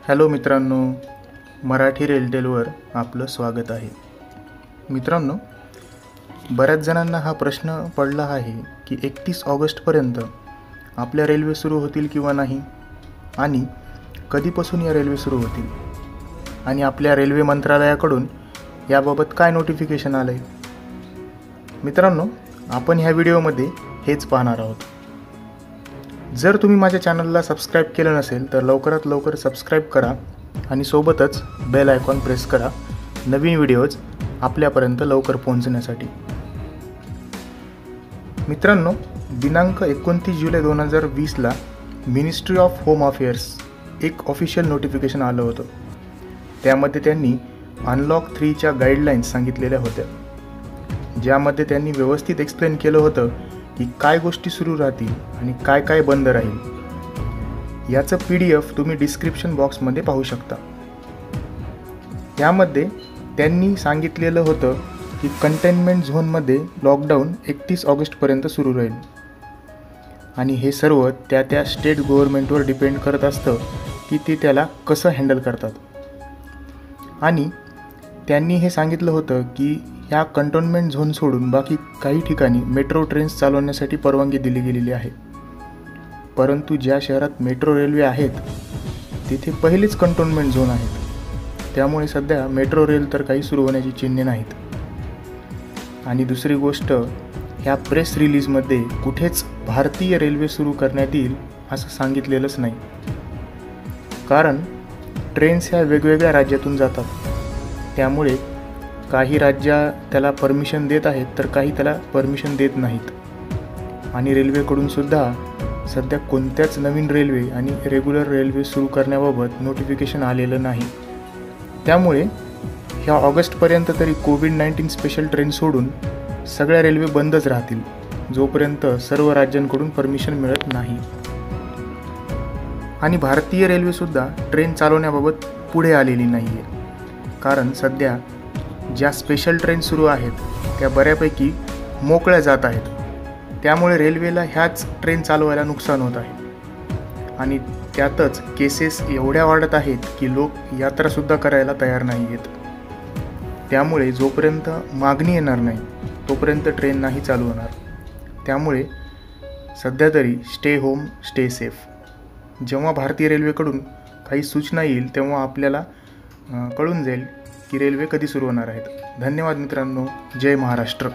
Hello मित्रांनो, मराठी रेलटेलवर आपलं स्वागत आहे. मित्रांनो, बऱ्याच जणांना हा प्रश्न पडला आहे की 31 ऑगस्टपर्यंत आपल्या रेल्वे सुरू होतील किंवा नाही, आणि कधीपासून या रेल्वे सुरू होतील, आणि आपल्या रेल्वे मंत्रालयाकडून याबाबत काय नोटिफिकेशन आलं आहे. मित्रांनो, आपण ह्या व्हिडिओमध्ये हेच पाहणार आहोत. जर तुम्ही माझ्या चॅनलला सबस्क्राईब केलं नसेल तर लवकरात लवकर सबस्क्राईब करा आणि सोबतच बेल आयकॉन प्रेस करा नवीन व्हिडिओज आपल्यापर्यंत लवकर पोहोचण्यासाठी. मित्रांनो, दिनांक 29 जुलै 2020ला मिनिस्ट्री ऑफ होम अफेअर्स एक ऑफिशियल नोटिफिकेशन आलं होतं. त्यामध्ये त्यांनी अनलॉक 3च्या गाईडलाईन्स सांगितलेल्या होत्या, ज्यामध्ये त्यांनी व्यवस्थित एक्सप्लेन केलं होतं की काय गोष्टी सुरू राहतील आणि काय काय बंद राहील. याचं PDF तुम्ही डिस्क्रिप्शन बॉक्समध्ये पाहू शकता. यामध्ये त्यांनी सांगितलेलं होतं की कंटेनमेंट झोनमध्ये लॉकडाऊन 31 ऑगस्टपर्यंत सुरू राहील, आणि हे सर्व त्या स्टेट गव्हर्नमेंटवर डिपेंड करत असतं की ते त्याला कसं हँडल करतात. आणि त्यांनी हे सांगितलं होतं की ह्या कंटेनमेंट झोन सोडून बाकी काही ठिकाणी मेट्रो ट्रेन्स चालवण्यासाठी परवानगी दिली गेलेली आहे. परंतु ज्या शहरात मेट्रो रेल्वे आहेत तिथे पहिलेच कंटेनमेंट झोन आहेत, त्यामुळे सध्या मेट्रो रेल तर काही सुरू होण्याची चिन्हे नाहीत. आणि दुसरी गोष्ट, ह्या प्रेस रिलीजमध्ये कुठेच भारतीय रेल्वे सुरू करण्यात येईल असं सांगितलेलंच नाही, कारण ट्रेन्स ह्या वेगवेगळ्या राज्यातून जातात. त्यामुळे काही राज्य त्याला परमिशन देत आहेत तर काही त्याला परमिशन देत नाहीत. आणि रेल्वेकडून सुद्धा सध्या कोणत्याच नवीन रेल्वे आणि रेग्युलर रेल्वे सुरू करण्याबाबत नोटिफिकेशन आलेलं नाही. त्यामुळे ह्या ऑगस्टपर्यंत तरी कोविड-19 स्पेशल ट्रेन सोडून सगळ्या रेल्वे बंदच राहतील, जोपर्यंत सर्व राज्यांकडून परमिशन मिळत नाही. आणि भारतीय रेल्वेसुद्धा ट्रेन चालवण्याबाबत पुढे आलेली नाही आहे, कारण सध्या ज्या स्पेशल ट्रेन सुरू आहेत त्या बऱ्यापैकी मोकळ्या जात आहेत. त्यामुळे रेल्वेला ह्याच ट्रेन चालवायला नुकसान होत आहे, आणि त्यातच केसेस एवढ्या वाढत आहेत की लोक यात्रासुद्धा करायला तयार नाही आहेत. त्यामुळे जोपर्यंत मागणी येणार नाही तोपर्यंत ट्रेन नाही चालू होणार. त्यामुळे सध्या तरी स्टे होम, स्टे सेफ. जेव्हा भारतीय रेल्वेकडून काही सूचना येईल तेव्हा आपल्याला कळून जाईल की रेल्वे कधी सुरू होणार आहेत. धन्यवाद मित्रांनो. जय महाराष्ट्र.